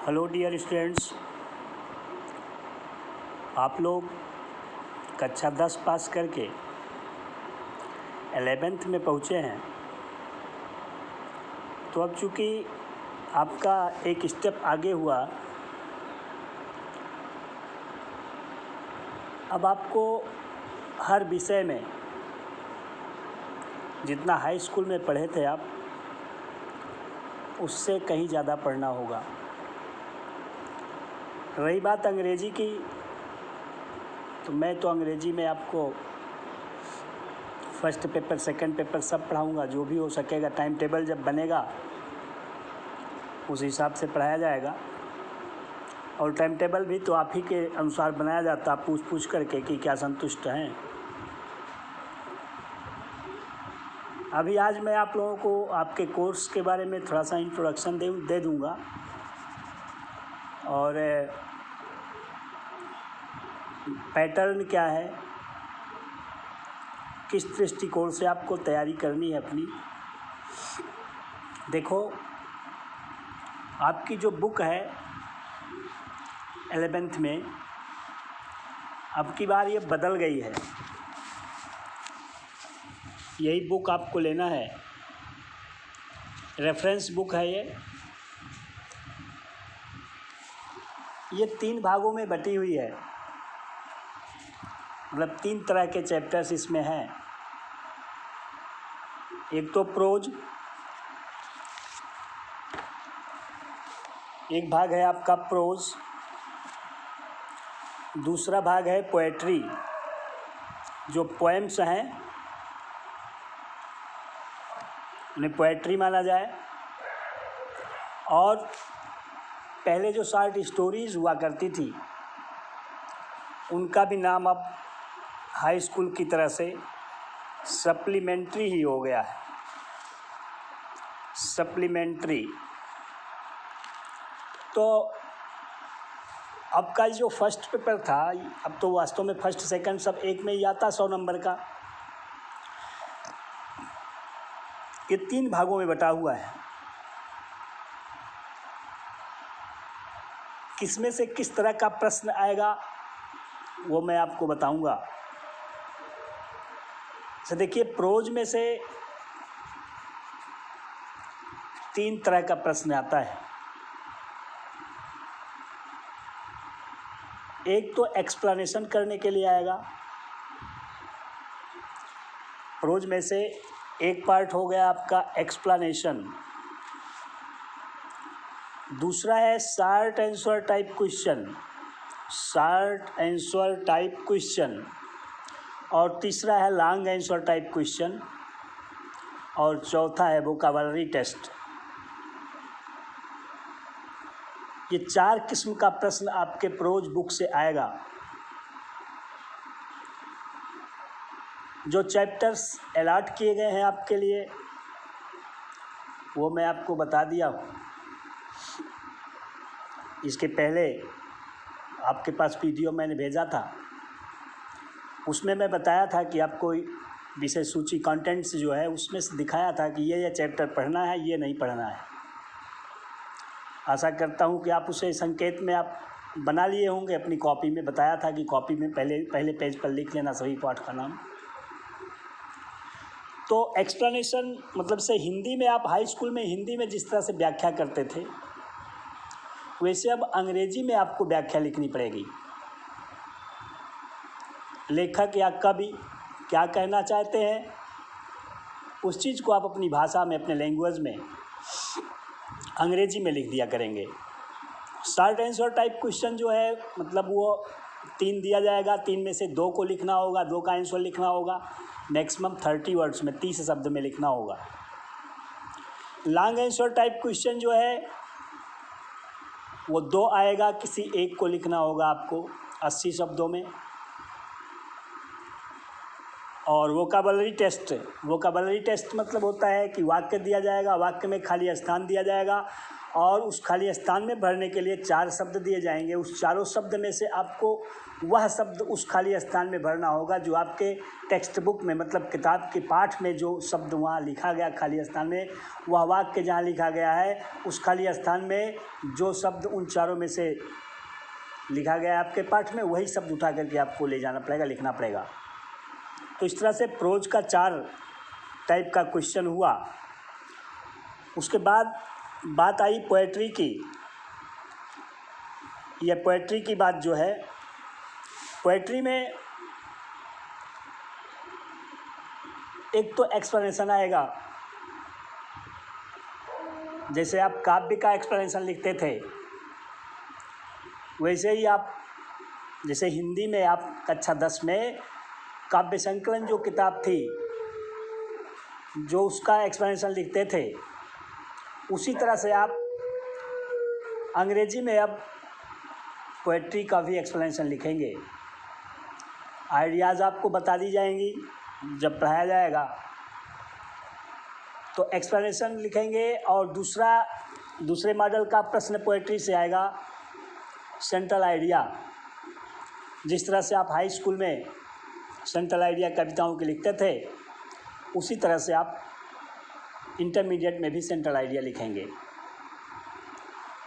Hello dear students, आप लोग कक्षा 10 पास करके 11th में पहुँचे हैं। तो अब चूँकि आपका एक स्टेप आगे हुआ, अब आपको हर विषय में जितना हाई स्कूल में पढ़े थे आप, उससे कहीं ज़्यादा पढ़ना होगा। रही बात अंग्रेजी की, तो मैं तो अंग्रेजी में आपको फर्स्ट पेपर सेकंड पेपर सब पढ़ाऊंगा, जो भी हो सकेगा। टाइम टेबल जब बनेगा उस हिसाब से पढ़ाया जाएगा, और टाइम टेबल भी तो आप ही के अनुसार बनाया जाता, पूछ करके कि क्या संतुष्ट हैं। अभी आज मैं आप लोगों को आपके कोर्स के बारे में थोड़ा सा इंट्रोडक्शन दे दूंगा, और पैटर्न क्या है, किस दृष्टिकोण से आपको तैयारी करनी है अपनी। देखो, आपकी जो बुक है 11th में, अब की बार ये बदल गई है। यही बुक आपको लेना है, रेफरेंस बुक है ये 3 भागों में बटी हुई है। मतलब 3 तरह के चैप्टर्स इसमें हैं। एक तो प्रोज, एक भाग है आपका प्रोज, दूसरा भाग है पोएट्री, जो पोएम्स हैं उन्हें पोएट्री माना जाए। और पहले जो शॉर्ट स्टोरीज़ हुआ करती थी, उनका भी नाम अब हाई स्कूल की तरह से सप्लीमेंट्री ही हो गया है। सप्लीमेंट्री। तो अब का जो फर्स्ट पेपर था, अब तो वास्तव में फर्स्ट सेकंड सब एक में ही आता 100 नंबर का। ये 3 भागों में बटा हुआ है। किसमें से किस तरह का प्रश्न आएगा वो मैं आपको बताऊंगा। तो देखिए, प्रोज में से 3 तरह का प्रश्न आता है। एक तो एक्सप्लेनेशन करने के लिए आएगा। प्रोज में से एक पार्ट हो गया आपका एक्सप्लेनेशन। दूसरा है short answer type question, short answer type question. और तीसरा है लॉन्ग आंसर टाइप क्वेश्चन। और चौथा है वोकैबुलरी टेस्ट। ये 4 किस्म का प्रश्न आपके प्रोज बुक से आएगा। जो चैप्टर्स अलॉट किए गए हैं आपके लिए, वो मैं आपको बता दिया हूँ। इसके पहले आपके पास वीडियो मैंने भेजा था, उसमें मैं बताया था कि आपको विषय सूची कंटेंट्स जो है उसमें से दिखाया था कि ये चैप्टर पढ़ना है, ये नहीं पढ़ना है। आशा करता हूँ कि आप उसे संकेत में आप बना लिए होंगे। अपनी कॉपी में बताया था कि कॉपी में पहले पेज पर लिख लेना सभी पाठ का नाम। तो एक्सप्लेनेशन मतलब से हिंदी में, आप हाई स्कूल में हिंदी में जिस तरह से व्याख्या करते थे, वैसे अब अंग्रेजी में आपको व्याख्या लिखनी पड़ेगी। लेखक या कवि क्या कहना चाहते हैं, उस चीज़ को आप अपनी भाषा में, अपने लैंग्वेज में, अंग्रेजी में लिख दिया करेंगे। शॉर्ट आंसर टाइप क्वेश्चन जो है, मतलब वो 3 दिया जाएगा, 3 में से 2 को लिखना होगा, 2 का आंसर लिखना होगा। मैक्सिमम 30 वर्ड्स में, 30 शब्द में लिखना होगा। लॉन्ग आंसर टाइप क्वेश्चन जो है वो 2 आएगा, किसी एक को लिखना होगा आपको 80 शब्दों में। और वोकैबुलरी टेस्ट मतलब होता है कि वाक्य दिया जाएगा, वाक्य में खाली स्थान दिया जाएगा और उस खाली स्थान में भरने के लिए 4 शब्द दिए जाएंगे। उस चारों शब्द में से आपको वह शब्द उस खाली स्थान में भरना होगा जो आपके टेक्स्ट बुक में, मतलब किताब के पाठ में जो शब्द वहाँ लिखा गया खाली स्थान में, वह वाक्य जहाँ लिखा गया है उस खाली स्थान में जो शब्द उन चारों में से लिखा गया है आपके पाठ में, वही शब्द उठा करके आपको ले जाना पड़ेगा, लिखना पड़ेगा। तो इस तरह से प्रोज का 4 टाइप का क्वेश्चन हुआ। उसके बाद बात आई पोएट्री की। यह पोएट्री की बात जो है, पोएट्री में एक तो एक्सप्लेनेशन आएगा। जैसे आप काव्य का एक्सप्लेनेशन लिखते थे, वैसे ही आप, जैसे हिंदी में आप कक्षा 10 में काव्य संकलन जो किताब थी, जो उसका एक्सप्लेनेशन लिखते थे, उसी तरह से आप अंग्रेजी में अब पोएट्री का भी एक्सप्लेनेशन लिखेंगे। आइडियाज़ आपको बता दी जाएंगी जब पढ़ाया जाएगा, तो एक्सप्लेनेशन लिखेंगे। और दूसरे मॉडल का प्रश्न पोएट्री से आएगा, सेंट्रल आइडिया। जिस तरह से आप हाई स्कूल में सेंट्रल आइडिया कविताओं के लिखते थे, उसी तरह से आप इंटरमीडिएट में भी सेंट्रल आइडिया लिखेंगे।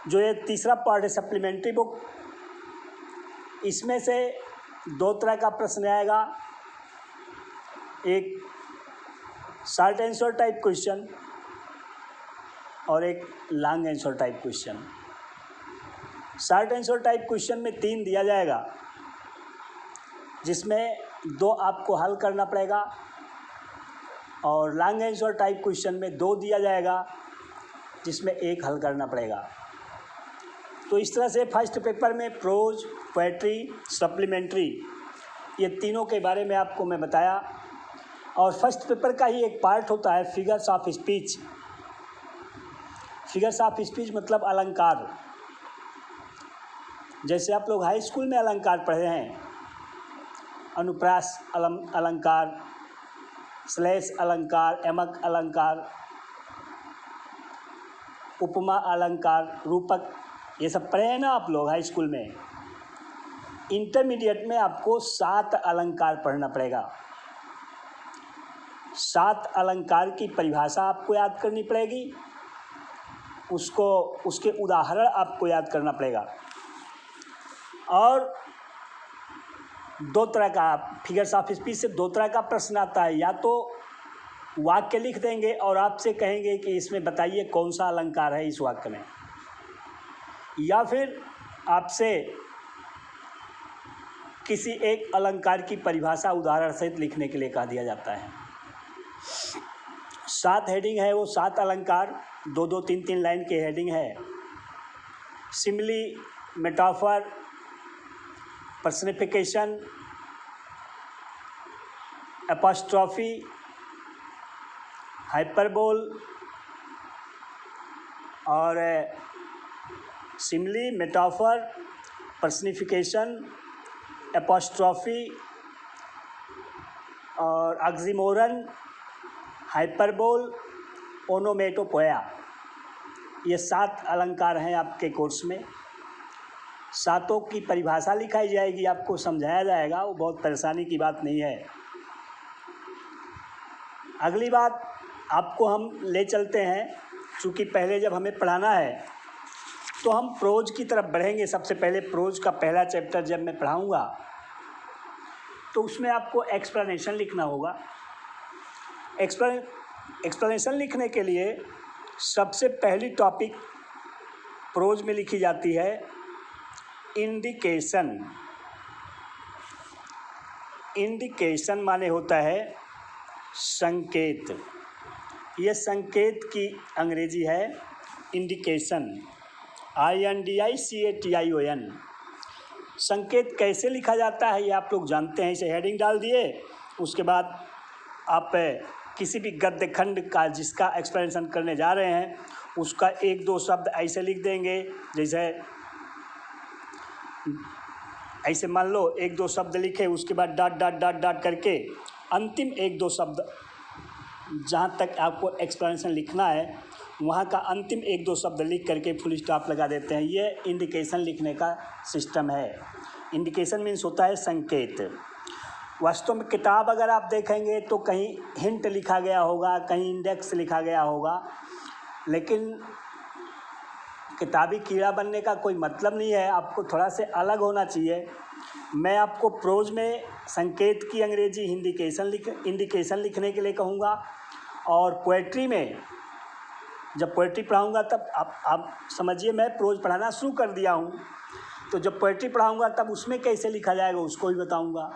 जो ये तीसरा पार्ट है सप्लीमेंट्री बुक, इसमें से 2 तरह का प्रश्न आएगा। एक शॉर्ट आंसर टाइप क्वेश्चन और एक long answer type question. Short answer type question में 3 दिया जाएगा, जिसमें 2 आपको हल करना पड़ेगा, और लॉन्ग आंसर टाइप क्वेश्चन में 2 दिया जाएगा, जिसमें 1 हल करना पड़ेगा। तो इस तरह से फर्स्ट पेपर में प्रोज, पोएट्री, सप्लीमेंट्री, ये तीनों के बारे में आपको मैं बताया। और फर्स्ट पेपर का ही एक पार्ट होता है figures of speech. Figures of speech मतलब अलंकार। जैसे आप लोग हाई स्कूल में अलंकार पढ़े हैं, अनुप्रास अलंकार, श्लेष अलंकार, यमक अलंकार, उपमा अलंकार, रूपक, ये सब पढ़े हैं ना आप लोग हाई स्कूल में। इंटरमीडिएट में आपको 7 अलंकार पढ़ना पड़ेगा। 7 अलंकार की परिभाषा आपको याद करनी पड़ेगी, उसके उदाहरण आपको याद करना पड़ेगा। और 2 तरह का फिगर्स ऑफ स्पीच से 2 तरह का प्रश्न आता है। या तो वाक्य लिख देंगे और आपसे कहेंगे कि इसमें बताइए कौन सा अलंकार है इस वाक्य में, या फिर आपसे किसी एक अलंकार की परिभाषा उदाहरण सहित लिखने के लिए कह दिया जाता है। 7 हेडिंग है, वो 7 अलंकार 2-2, 3-3 लाइन के हेडिंग है। Simile, metaphor, personification, apostrophe, hyperbole, और सिमिली, मेटाफर, पर्सनिफिकेशन, एपोस्ट्रॉफी और ऑक्सीमोरन, हाइपरबोल, ओनोमेटोपोया, ये 7 अलंकार हैं आपके कोर्स में। 7 की परिभाषा लिखाई जाएगी, आपको समझाया जाएगा, वो बहुत परेशानी की बात नहीं है। अगली बात आपको हम ले चलते हैं, चूँकि पहले जब हमें पढ़ाना है तो हम प्रोज की तरफ बढ़ेंगे। सबसे पहले प्रोज का पहला चैप्टर जब मैं पढ़ाऊँगा तो उसमें आपको एक्सप्लेनेशन लिखना होगा। एक्सप्लेनेशन लिखने के लिए सबसे पहली टॉपिक प्रोज में लिखी जाती है इंडिकेशन। इंडिकेशन माने होता है संकेत। यह संकेत की अंग्रेजी है इंडिकेशन, INDICATION। संकेत कैसे लिखा जाता है ये आप लोग जानते हैं। इसे हेडिंग डाल दिए, उसके बाद आप किसी भी गद्य खंड का जिसका एक्सप्लेनेशन करने जा रहे हैं उसका 1-2 शब्द ऐसे लिख देंगे। जैसे ऐसे मान लो 1-2 शब्द लिखे, उसके बाद डॉट डॉट डॉट डॉट करके अंतिम 1-2 शब्द जहाँ तक आपको एक्सप्लेनेशन लिखना है वहाँ का अंतिम एक दो शब्द लिख करके फुल स्टॉप लगा देते हैं। ये इंडिकेशन लिखने का सिस्टम है। इंडिकेशन मीन्स होता है संकेत। वास्तव में किताब अगर आप देखेंगे तो कहीं हिंट लिखा गया होगा, कहीं इंडेक्स लिखा गया होगा, लेकिन किताबी कीड़ा बनने का कोई मतलब नहीं है। आपको थोड़ा से अलग होना चाहिए। मैं आपको प्रोज में संकेत की अंग्रेजी इंडिकेशन लिखने के लिए कहूँगा, और पोएट्री में जब पोएट्री पढ़ाऊँगा तब आप समझिए मैं प्रोज पढ़ाना शुरू कर दिया हूँ, तो जब पोएट्री पढ़ाऊँगा तब उसमें कैसे लिखा जाएगा उसको भी बताऊँगा।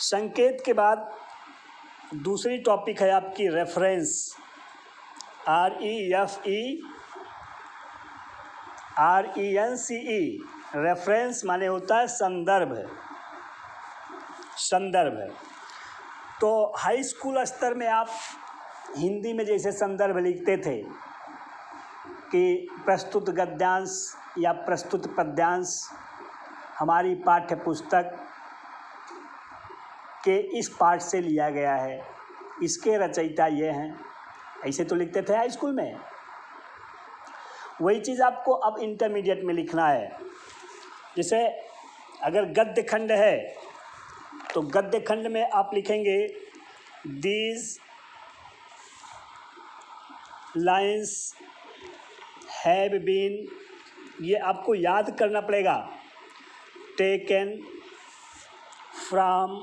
संकेत के बाद दूसरी टॉपिक है आपकी रेफरेंस। REFERENCE। रेफरेंस माने होता है संदर्भ। तो हाई स्कूल स्तर में आप हिंदी में जैसे संदर्भ लिखते थे कि प्रस्तुत गद्यांश या प्रस्तुत पद्यांश हमारी पाठ्य पुस्तक के इस पाठ से लिया गया है, इसके रचयिता ये हैं, ऐसे तो लिखते थे हाई स्कूल में। वही चीज़ आपको अब इंटरमीडिएट में लिखना है। जैसे अगर गद्य खंड है तो गद्य खंड में आप लिखेंगे दीज लाइन्स हैव बीन, ये आपको याद करना पड़ेगा, taken from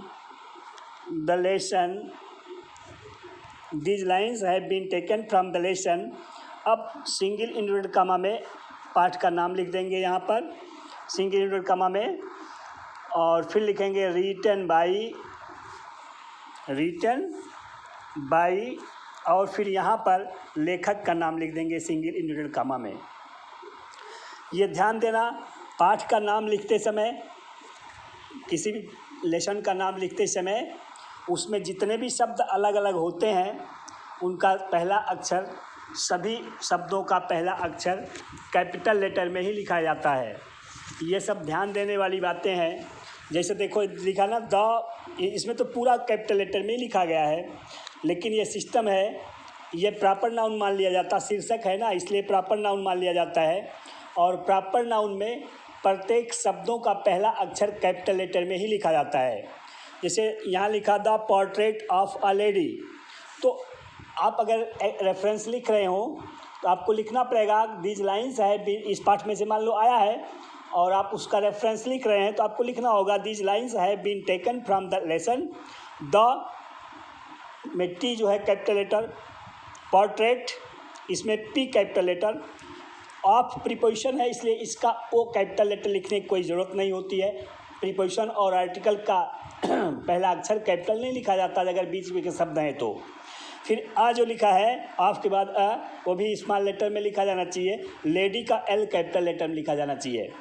the lesson. These lines have been taken from the lesson. अब सिंगल इन्वर्टेड कॉमा में पाठ का नाम लिख देंगे यहाँ पर, सिंगल इन्वर्टेड कॉमा में, और फिर लिखेंगे रिटन बाई, और फिर यहाँ पर लेखक का नाम लिख देंगे सिंगल इन्वर्टेड कॉमा में। ये ध्यान देना, पाठ का नाम लिखते समय, किसी भी लेसन का नाम लिखते समय उसमें जितने भी शब्द अलग अलग होते हैं उनका पहला अक्षर, सभी शब्दों का पहला अक्षर कैपिटल लेटर में ही लिखा जाता है। ये सब ध्यान देने वाली बातें हैं। जैसे देखो लिखा ना इसमें तो पूरा कैपिटल लेटर में ही लिखा गया है, लेकिन ये सिस्टम है, ये प्रॉपर नाउन मान लिया जाता, शीर्षक है ना, इसलिए प्रॉपर नाउन मान लिया जाता है। और प्रॉपर नाउन में प्रत्येक शब्दों का पहला अक्षर कैपिटल लेटर में ही लिखा जाता है। जैसे यहाँ लिखा the portrait of a lady, तो आप अगर रेफरेंस लिख रहे हो तो आपको लिखना पड़ेगा दीज लाइन्स है, इस पाठ में से मान लो आया है और आप उसका रेफरेंस लिख रहे हैं तो आपको लिखना होगा these lines have been taken from the lesson. The में टी जो है कैपिटल लेटर, पोर्ट्रेट इसमें P capital letter, of preposition है इसलिए इसका ओ कैपिटल लेटर लिखने की कोई ज़रूरत नहीं होती है। प्रीपोजिशन और आर्टिकल का पहला अक्षर कैपिटल नहीं लिखा जाता अगर बीच में के शब्द हैं तो। फिर आ जो लिखा है ऑफ के बाद अ, वो भी स्मॉल लेटर में लिखा जाना चाहिए। लेडी का एल कैपिटल लेटर में लिखा जाना चाहिए।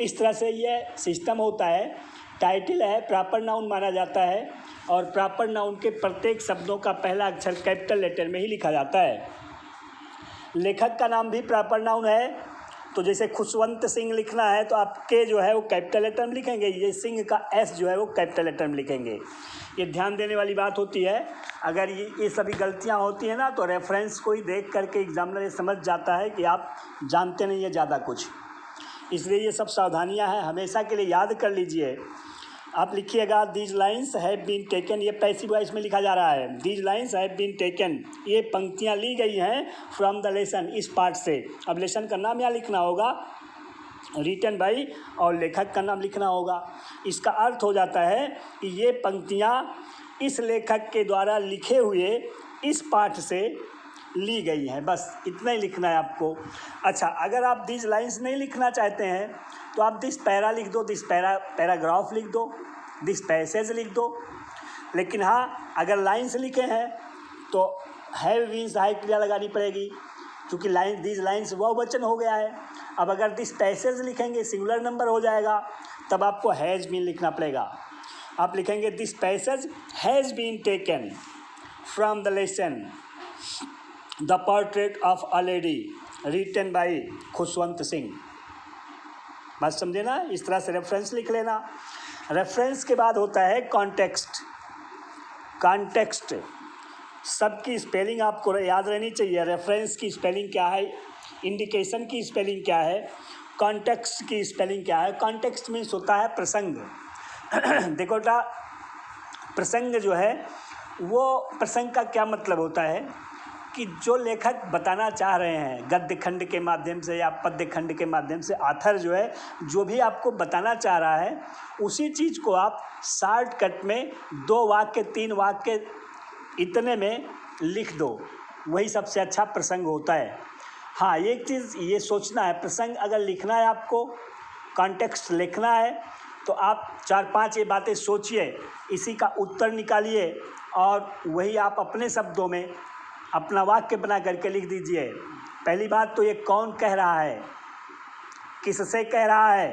इस तरह से ये सिस्टम होता है। टाइटल है, प्रॉपर नाउन माना जाता है और प्रॉपर नाउन के प्रत्येक शब्दों का पहला अक्षर कैपिटल लेटर में ही लिखा जाता है। लेखक का नाम भी प्रॉपर नाउन है, तो जैसे खुशवंत सिंह लिखना है तो आप के जो है वो कैपिटल लेटर में लिखेंगे, ये सिंह का एस जो है वो कैपिटल लेटर में लिखेंगे। ये ध्यान देने वाली बात होती है। अगर ये सभी गलतियां होती हैं ना तो रेफरेंस को ही देख करके एग्जामिनर ये समझ जाता है कि आप जानते नहीं है ज़्यादा कुछ, इसलिए ये सब सावधानियां हैं, हमेशा के लिए याद कर लीजिए। आप लिखिएगा these lines have been taken, ये पैसिव वॉइस में लिखा जा रहा है। These lines have been taken, ये पंक्तियाँ ली गई हैं फ्रॉम द लेसन, इस पार्ट से। अब लेसन का नाम यहाँ लिखना होगा रिटन बाई और लेखक का नाम लिखना होगा। इसका अर्थ हो जाता है कि ये पंक्तियाँ इस लेखक के द्वारा लिखे हुए इस पाठ से ली गई हैं, बस इतना ही लिखना है आपको। अच्छा, अगर आप दिस लाइन्स नहीं लिखना चाहते हैं तो आप दिस पैरा लिख दो, दिस पैराग्राफ लिख दो, दिस पैसेज लिख दो। लेकिन हाँ, अगर लाइन्स लिखे हैं तो हैव बीन सहायक क्रिया लगानी पड़ेगी, क्योंकि दिस लाइन्स बहुवचन हो गया है। अब अगर दिस पैसेज लिखेंगे सिंगुलर नंबर हो जाएगा, तब आपको हैज़ बीन लिखना पड़ेगा। आप लिखेंगे this passage has been taken from the lesson the portrait of a lady written by Khushwant Singh. बात समझे ना? इस तरह से रेफरेंस लिख लेना। रेफरेंस के बाद होता है कॉन्टेक्स्ट। सबकी स्पेलिंग आपको याद रहनी चाहिए। रेफरेंस की स्पेलिंग क्या है, इंडिकेशन की स्पेलिंग क्या है, कॉन्टेक्स्ट की स्पेलिंग क्या है। कॉन्टेक्स्ट मीन्स होता है प्रसंग। देखो बेटा, प्रसंग जो है वो, प्रसंग का क्या मतलब होता है कि जो लेखक बताना चाह रहे हैं गद्य खंड के माध्यम से या पद्य खंड के माध्यम से, ऑथर जो है जो भी आपको बताना चाह रहा है उसी चीज़ को आप शॉर्टकट में 2 वाक्य 3 वाक्य इतने में लिख दो, वही सबसे अच्छा प्रसंग होता है। हाँ, एक चीज़ ये सोचना है, प्रसंग अगर लिखना है आपको, कॉन्टेक्स्ट लिखना है, तो आप 4-5 ये बातें सोचिए, इसी का उत्तर निकालिए और वही आप अपने शब्दों में अपना वाक्य बना करके लिख दीजिए। पहली बात तो ये कौन कह रहा है, किससे कह रहा है,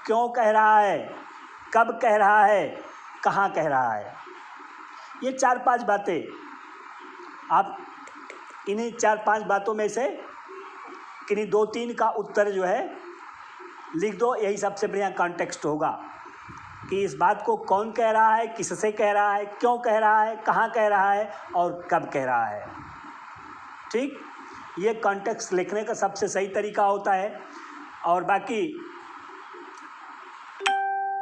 क्यों कह रहा है, कब कह रहा है, कहाँ कह रहा है। ये 4-5 बातें आप इन्हीं 4-5 बातों में से किन्हीं 2-3 का उत्तर जो है लिख दो। यही सबसे बढ़िया कॉन्टेक्स्ट होगा कि इस बात को कौन कह रहा है, किससे कह रहा है, क्यों कह रहा है, कहाँ कह रहा है और कब कह रहा है। ठीक, ये कॉन्टेक्स्ट लिखने का सबसे सही तरीका होता है। और बाकी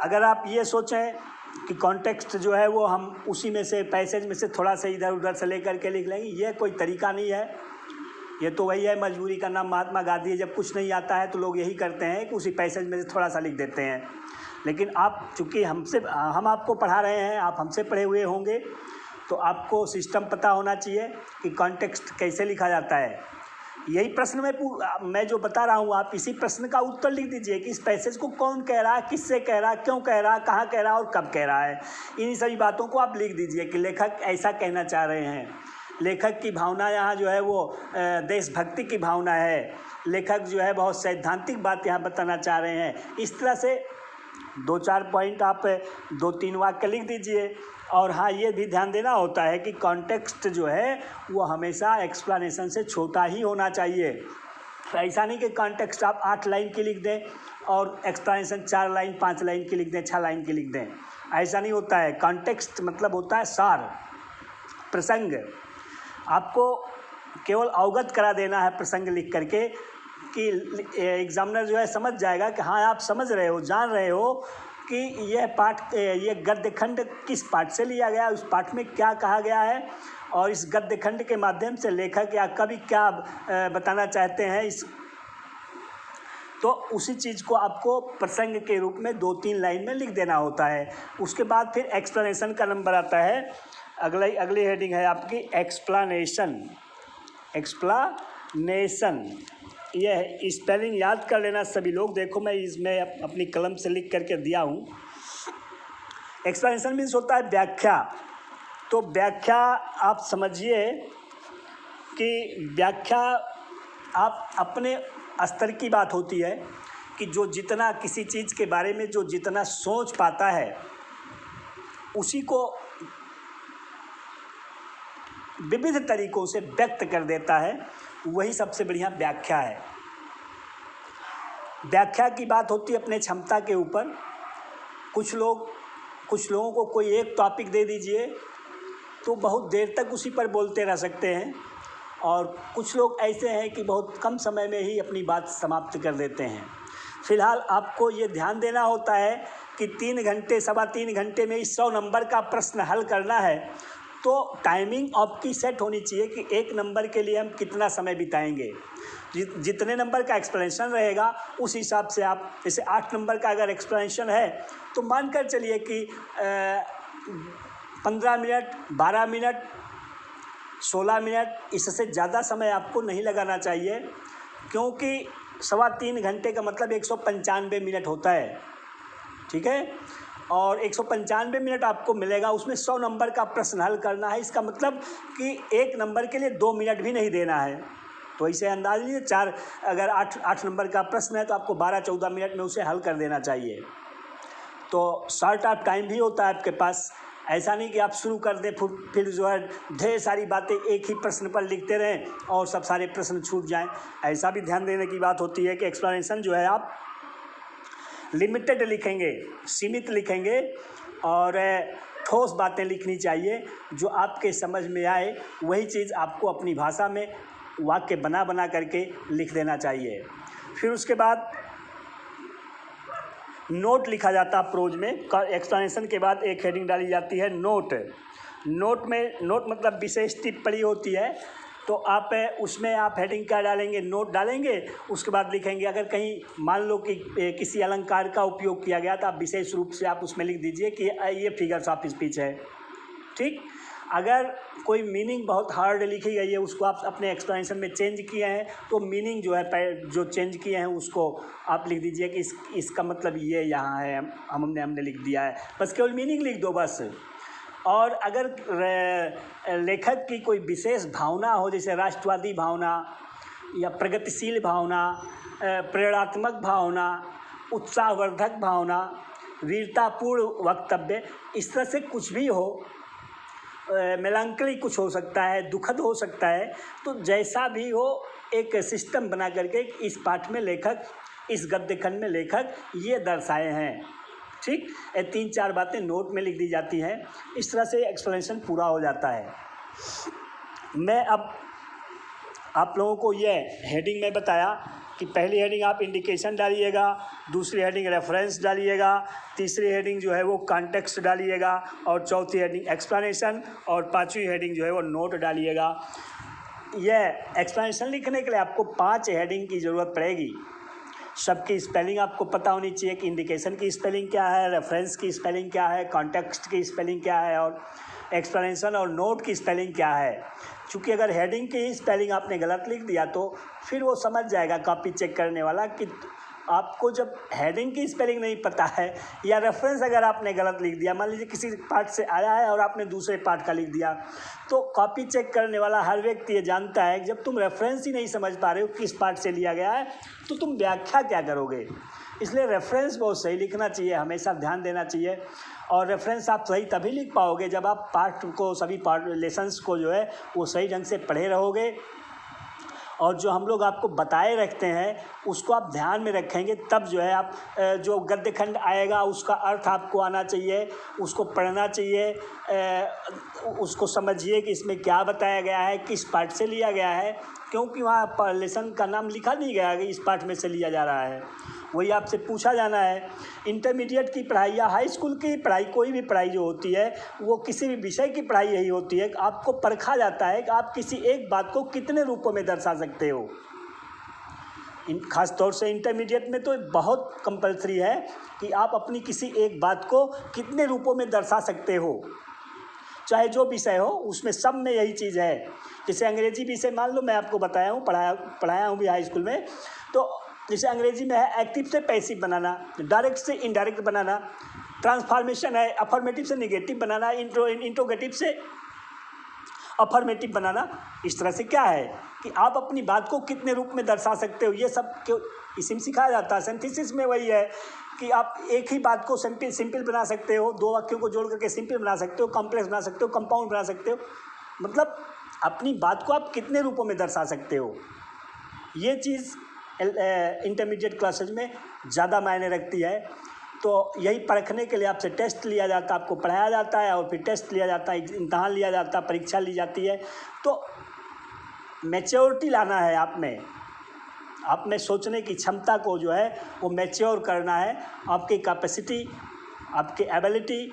अगर आप ये सोचें कि कॉन्टेक्स्ट जो है वो हम उसी में से, पैसेज में से थोड़ा सा इधर उधर से लेकर के लिख लेंगे, ये कोई तरीका नहीं है। ये तो वही है, मजबूरी का नाम महात्मा गांधी है। जब कुछ नहीं आता है तो लोग यही करते हैं कि उसी पैसेज में से थोड़ा सा लिख देते हैं। लेकिन आप चूँकि हम आपको पढ़ा रहे हैं, आप हमसे पढ़े हुए होंगे, तो आपको सिस्टम पता होना चाहिए कि कॉन्टेक्स्ट कैसे लिखा जाता है। यही प्रश्न मैं जो बता रहा हूँ, आप इसी प्रश्न का उत्तर लिख दीजिए कि इस पैसेज को कौन कह रहा है, किससे कह रहा है, क्यों कह रहा है, कहाँ कह रहा है और कब कह रहा है। इन्हीं सभी बातों को आप लिख दीजिए कि लेखक ऐसा कहना चाह रहे हैं। लेखक की भावना यहाँ जो है वो देशभक्ति की भावना है। लेखक जो है बहुत सैद्धांतिक बात यहाँ बताना चाह रहे हैं। इस तरह से 2-4 पॉइंट आप 2-3 वाक्य लिख दीजिए। और हाँ, ये भी ध्यान देना होता है कि कॉन्टेक्स्ट जो है वो हमेशा एक्सप्लेनेशन से छोटा ही होना चाहिए। ऐसा नहीं कि कॉन्टेक्स्ट आप 8 लाइन की लिख दें और एक्सप्लेनेशन 4 लाइन 5 लाइन की लिख दें, 6 लाइन की लिख दें, ऐसा नहीं होता है। कॉन्टेक्स्ट मतलब होता है सार, प्रसंग। आपको केवल अवगत करा देना है प्रसंग लिख करके कि एग्जामिनर जो है समझ जाएगा कि हाँ, आप समझ रहे हो, जान रहे हो कि यह पाठ, ये गद्य खंड किस पाठ से लिया गया, उस पाठ में क्या कहा गया है और इस गद्य खंड के माध्यम से लेखक या कवि क्या बताना चाहते हैं। इस तो उसी चीज़ को आपको प्रसंग के रूप में 2-3 लाइन में लिख देना होता है। उसके बाद फिर एक्सप्लेनेशन का नंबर आता है। अगली हेडिंग है आपकी एक्सप्लेनेशन। यह स्पेलिंग याद कर लेना सभी लोग। देखो, मैं इसमें अपनी कलम से लिख करके दिया हूँ। एक्सप्लेनेशन मीन्स होता है व्याख्या। तो व्याख्या आप समझिए कि व्याख्या आप अपने स्तर की बात होती है कि जो जितना किसी चीज़ के बारे में जो जितना सोच पाता है उसी को विविध तरीकों से व्यक्त कर देता है, वही सबसे बढ़िया व्याख्या है। व्याख्या की बात होती है अपने क्षमता के ऊपर। कुछ लोगों को कोई एक टॉपिक दे दीजिए तो बहुत देर तक उसी पर बोलते रह सकते हैं, और कुछ लोग ऐसे हैं कि बहुत कम समय में ही अपनी बात समाप्त कर देते हैं। फिलहाल आपको ये ध्यान देना होता है कि 3 घंटे, 3.25 घंटे में 100 नंबर का प्रश्न हल करना है, तो टाइमिंग आपकी सेट होनी चाहिए कि 1 नंबर के लिए हम कितना समय बिताएंगे। जितने नंबर का एक्सप्लेनेशन रहेगा उस हिसाब से आप, जैसे 8 नंबर का अगर एक्सप्लेनेशन है तो मानकर चलिए कि 15 मिनट, 12 मिनट, 16 मिनट, इससे ज़्यादा समय आपको नहीं लगाना चाहिए, क्योंकि 3.25 घंटे का मतलब 195 मिनट होता है। ठीक है, और 195 मिनट आपको मिलेगा, उसमें 100 नंबर का प्रश्न हल करना है। इसका मतलब कि 1 नंबर के लिए 2 मिनट भी नहीं देना है। तो इसे अंदाज लीजिए, अगर 8 नंबर का प्रश्न है तो आपको 12-14 मिनट में उसे हल कर देना चाहिए। तो शॉर्ट ऑफ टाइम भी होता है आपके पास। ऐसा नहीं कि आप शुरू कर दें फिर जो है ढेर सारी बातें एक ही प्रश्न पर लिखते रहें और सब सारे प्रश्न छूट जाएं। ऐसा भी ध्यान देने की बात होती है कि एक्सप्लेनेशन जो है आप लिमिटेड लिखेंगे, सीमित लिखेंगे, और ठोस बातें लिखनी चाहिए, जो आपके समझ में आए वही चीज़ आपको अपनी भाषा में वाक्य बना बना करके लिख देना चाहिए। फिर उसके बाद नोट लिखा जाता है प्रोज में। एक्सप्लेनेशन के बाद एक हेडिंग डाली जाती है नोट। नोट मतलब विशेष टिप्पणी होती है। तो आप उसमें आप हेडिंग क्या डालेंगे, नोट डालेंगे। उसके बाद लिखेंगे, अगर कहीं मान लो कि किसी अलंकार का उपयोग किया गया तो आप विशेष रूप से आप उसमें लिख दीजिए कि ये फिगर्स ऑफ स्पीच है। ठीक। अगर कोई मीनिंग बहुत हार्ड लिखी गई है, उसको आप अपने एक्सप्लेनेशन में चेंज किए हैं, तो मीनिंग जो है जो चेंज किए हैं उसको आप लिख दीजिए कि इसका मतलब ये यहाँ है, हमने लिख दिया है। बस केवल मीनिंग लिख दो बस। और अगर लेखक की कोई विशेष भावना हो, जैसे राष्ट्रवादी भावना या प्रगतिशील भावना, प्रेरणात्मक भावना, उत्साहवर्धक भावना, वीरतापूर्ण वक्तव्य, इस तरह से कुछ भी हो, मेलांकली कुछ हो सकता है, दुखद हो सकता है, तो जैसा भी हो एक सिस्टम बना करके इस पाठ में लेखक, इस गद्य खंड में लेखक ये दर्शाए हैं। ठीक। ये 3-4 बातें नोट में लिख दी जाती हैं। इस तरह से एक्सप्लेनेशन पूरा हो जाता है। मैं अब आप लोगों को ये हेडिंग में बताया कि पहली हेडिंग आप इंडिकेशन डालिएगा, दूसरी हेडिंग रेफरेंस डालिएगा, तीसरी हेडिंग जो है वो कॉन्टेक्स्ट डालिएगा, और चौथी हेडिंग एक्सप्लेनेशन, और पांचवी हेडिंग जो है वो नोट डालिएगा। यह एक्सप्लेनेशन लिखने के लिए आपको 5 हेडिंग की ज़रूरत पड़ेगी। सबकी स्पेलिंग आपको पता होनी चाहिए कि इंडिकेशन की स्पेलिंग क्या है, रेफरेंस की स्पेलिंग क्या है, कॉन्टेक्स्ट की स्पेलिंग क्या है, और एक्सप्लेनेशन और नोट की स्पेलिंग क्या है। क्योंकि अगर हेडिंग की स्पेलिंग आपने गलत लिख दिया तो फिर वो समझ जाएगा कॉपी चेक करने वाला कि आपको जब हेडिंग की स्पेलिंग नहीं पता है, या रेफरेंस अगर आपने गलत लिख दिया, मान लीजिए किसी पार्ट से आया है और आपने दूसरे पार्ट का लिख दिया, तो कॉपी चेक करने वाला हर व्यक्ति ये जानता है कि जब तुम रेफरेंस ही नहीं समझ पा रहे हो किस पार्ट से लिया गया है, तो तुम व्याख्या क्या करोगे। इसलिए रेफरेंस बहुत सही लिखना चाहिए, हमेशा ध्यान देना चाहिए। और रेफरेंस आप सही तभी लिख पाओगे जब आप पार्ट को, सभी पार्ट लेसन्स को जो है वो सही ढंग से पढ़े रहोगे, और जो हम लोग आपको बताए रखते हैं उसको आप ध्यान में रखेंगे, तब जो है आप जो गद्य खंड आएगा उसका अर्थ आपको आना चाहिए, उसको पढ़ना चाहिए, उसको समझिए कि इसमें क्या बताया गया है, किस पार्ट से लिया गया है, क्योंकि वहाँ लेसन का नाम लिखा नहीं गया है कि इस पार्ट में से लिया जा रहा है, वही आपसे पूछा जाना है। इंटरमीडिएट की पढ़ाई या हाई स्कूल की पढ़ाई, कोई भी पढ़ाई जो होती है वो किसी भी विषय की पढ़ाई यही होती है कि आपको परखा जाता है कि आप किसी एक बात को कितने रूपों में दर्शा सकते हो। खास तौर से इंटरमीडिएट में तो बहुत कंपलसरी है कि आप अपनी किसी एक बात को कितने रूपों में दर्शा सकते हो, चाहे जो विषय हो, उसमें सब में यही चीज़ है। जैसे अंग्रेजी विषय मान लो, मैं आपको बताया हूँ, पढ़ाया हूँ भी हाई स्कूल में, तो जैसे अंग्रेजी में है एक्टिव से पैसिव बनाना, डायरेक्ट से इनडायरेक्ट बनाना, ट्रांसफॉर्मेशन है अफर्मेटिव से नेगेटिव बनाना, इंट्रोगेटिव से अफर्मेटिव बनाना। इस तरह से क्या है कि आप अपनी बात को कितने रूप में दर्शा सकते हो, ये सब क्यों इसी में सिखाया जाता है। सिंथेसिस में वही है कि आप एक ही बात को सिंपल बना सकते हो, 2 वाक्यों को जोड़ करके सिंपल बना सकते हो, कॉम्प्लेक्स बना सकते हो, कंपाउंड बना सकते हो, मतलब अपनी बात को आप कितने रूपों में दर्शा सकते हो। ये चीज़ इंटरमीडिएट क्लासेज में ज़्यादा मायने रखती है। तो यही परखने के लिए आपसे टेस्ट लिया जाता है, आपको पढ़ाया जाता है और फिर टेस्ट लिया जाता है, इम्तहान लिया जाता है, परीक्षा ली जाती है। तो मैच्योरिटी लाना है आप में सोचने की क्षमता को जो है वो मैच्योर करना है। आपकी कैपेसिटी, आपकी एबिलिटी,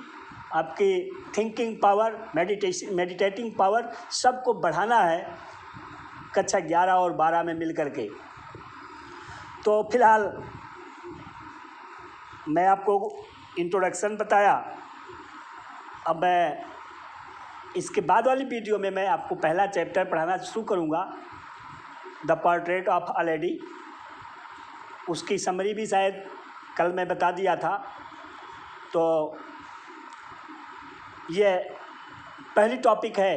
आपकी थिंकिंग पावर, मेडिटेटिंग पावर, सबको बढ़ाना है कक्षा 11 और 12 में मिल करके। तो फिलहाल मैं आपको इंट्रोडक्शन बताया। अब मैं इसके बाद वाली वीडियो में मैं आपको पहला चैप्टर पढ़ाना शुरू करूँगा, the portrait of a lady. उसकी समरी भी शायद कल मैं बता दिया था। तो ये पहली टॉपिक है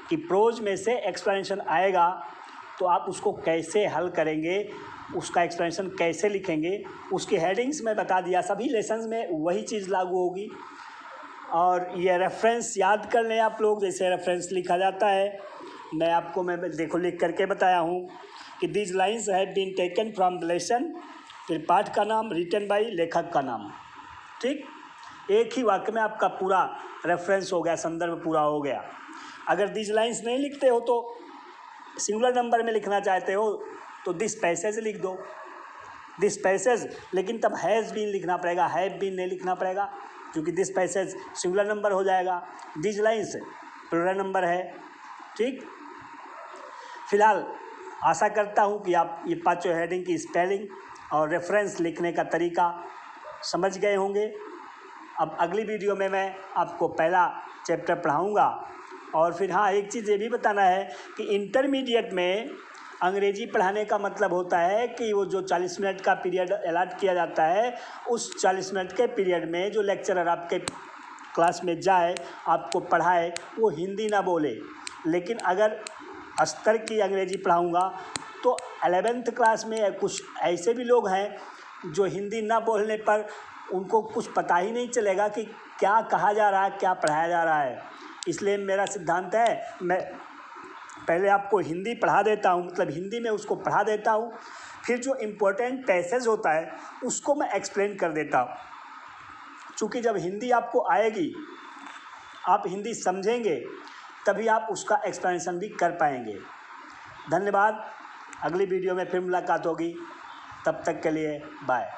कि प्रोज में से एक्सप्लेनेशन आएगा तो आप उसको कैसे हल करेंगे, उसका एक्सप्लेनेशन कैसे लिखेंगे, उसकी हेडिंग्स में बता दिया। सभी लेसन्स में वही चीज़ लागू होगी। और ये रेफरेंस याद कर लें आप लोग, जैसे रेफरेंस लिखा जाता है, मैं देखो लिख करके बताया हूँ कि these lines have been taken from the lesson, फिर पाठ का नाम, रिटन बाई, लेखक का नाम। ठीक। एक ही वाक्य में आपका पूरा रेफरेंस हो गया, संदर्भ पूरा हो गया। अगर दिस लाइन्स नहीं लिखते हो तो सिंगुलर नंबर में लिखना चाहते हो तो दिस पैसेज लिख दो, दिस पैसेज, लेकिन तब हैज़ बीन लिखना पड़ेगा, हैव बीन नहीं लिखना पड़ेगा, क्योंकि दिस पैसेज सिंगुलर नंबर हो जाएगा, दिस लाइन्स प्लूरल नंबर है। ठीक, फिलहाल आशा करता हूँ कि आप ये पांचों हेडिंग की स्पेलिंग और रेफरेंस लिखने का तरीका समझ गए होंगे। अब अगली वीडियो में मैं आपको पहला चैप्टर पढ़ाऊँगा। और फिर हाँ, एक चीज़ ये भी बताना है कि इंटरमीडिएट में अंग्रेजी पढ़ाने का मतलब होता है कि वो जो 40 मिनट का पीरियड अलॉट किया जाता है, उस 40 मिनट के पीरियड में जो लेक्चरर आपके क्लास में जाए, आपको पढ़ाए, वो हिंदी ना बोले। लेकिन अगर स्तर की अंग्रेजी पढ़ाऊँगा तो 11th क्लास में कुछ ऐसे भी लोग हैं जो हिंदी ना बोलने पर उनको कुछ पता ही नहीं चलेगा कि क्या कहा जा रहा है, क्या पढ़ाया जा रहा है। इसलिए मेरा सिद्धांत है, मैं पहले आपको हिंदी पढ़ा देता हूँ, मतलब हिंदी में उसको पढ़ा देता हूँ, फिर जो इम्पोर्टेंट पैसेज होता है उसको मैं एक्सप्लेन कर देता हूँ। चूँकि जब हिंदी आपको आएगी, आप हिंदी समझेंगे, तभी आप उसका एक्सप्लेनेशन भी कर पाएंगे। धन्यवाद। अगली वीडियो में फिर मुलाकात होगी, तब तक के लिए बाय।